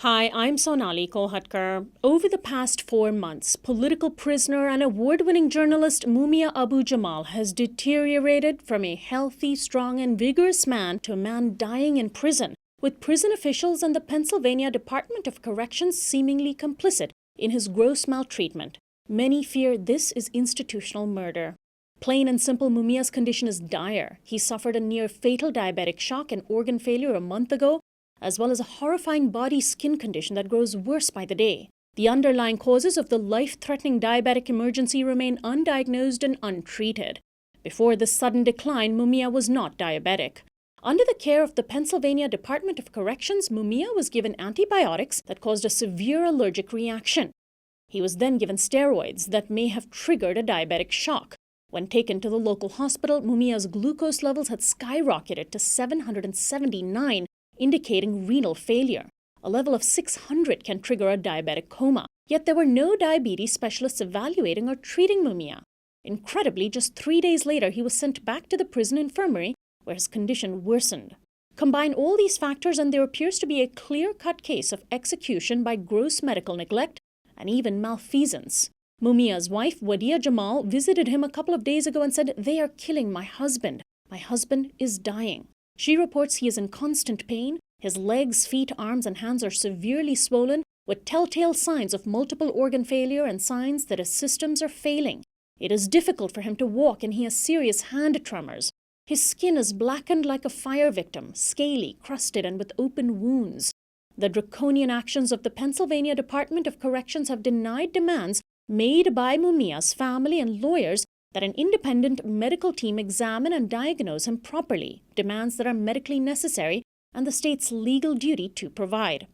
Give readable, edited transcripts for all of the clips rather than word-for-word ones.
Hi, I'm Sonali Kolhatkar. Over the past 4 months, political prisoner and award-winning journalist Mumia Abu-Jamal has deteriorated from a healthy, strong, and vigorous man to a man dying in prison, with prison officials and the Pennsylvania Department of Corrections seemingly complicit in his gross maltreatment. Many fear this is institutional murder. Plain and simple, Mumia's condition is dire. He suffered a near-fatal diabetic shock and organ failure a month ago, as well as a horrifying body skin condition that grows worse by the day. The underlying causes of the life-threatening diabetic emergency remain undiagnosed and untreated. Before this sudden decline, Mumia was not diabetic. Under the care of the Pennsylvania Department of Corrections, Mumia was given antibiotics that caused a severe allergic reaction. He was then given steroids that may have triggered a diabetic shock. When taken to the local hospital, Mumia's glucose levels had skyrocketed to 779, indicating renal failure. A level of 600 can trigger a diabetic coma. Yet there were no diabetes specialists evaluating or treating Mumia. Incredibly, just 3 days later, he was sent back to the prison infirmary, where his condition worsened. Combine all these factors and there appears to be a clear-cut case of execution by gross medical neglect and even malfeasance. Mumia's wife, Wetzel Jamal, visited him a couple of days ago and said, "They are killing my husband. My husband is dying." She reports he is in constant pain. His legs, feet, arms, and hands are severely swollen, with telltale signs of multiple organ failure and signs that his systems are failing. It is difficult for him to walk and he has serious hand tremors. His skin is blackened like a fire victim, scaly, crusted, and with open wounds. The draconian actions of the Pennsylvania Department of Corrections have denied demands made by Mumia's family and lawyers that an independent medical team examine and diagnose him properly, demands that are medically necessary and the state's legal duty to provide.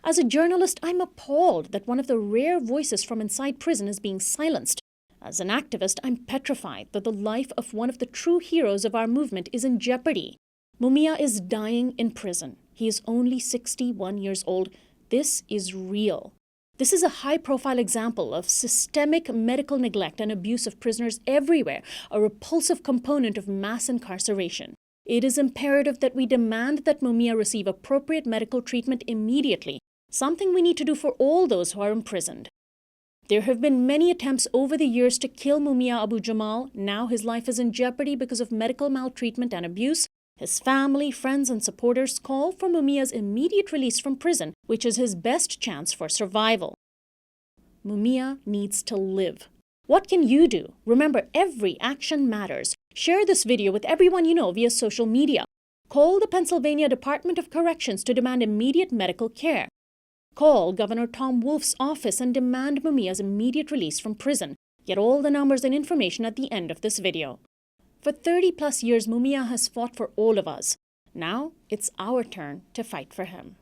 As a journalist, I'm appalled that one of the rare voices from inside prison is being silenced. As an activist, I'm petrified that the life of one of the true heroes of our movement is in jeopardy. Mumia is dying in prison. He is only 61 years old. This is real. This is a high-profile example of systemic medical neglect and abuse of prisoners everywhere, a repulsive component of mass incarceration. It is imperative that we demand that Mumia receive appropriate medical treatment immediately, something we need to do for all those who are imprisoned. There have been many attempts over the years to kill Mumia Abu-Jamal. Now his life is in jeopardy because of medical maltreatment and abuse. His family, friends, and supporters call for Mumia's immediate release from prison, which is his best chance for survival. Mumia needs to live. What can you do? Remember, every action matters. Share this video with everyone you know via social media. Call the Pennsylvania Department of Corrections to demand immediate medical care. Call Governor Tom Wolf's office and demand Mumia's immediate release from prison. Get all the numbers and information at the end of this video. For 30+ years, Mumia has fought for all of us. Now, it's our turn to fight for him.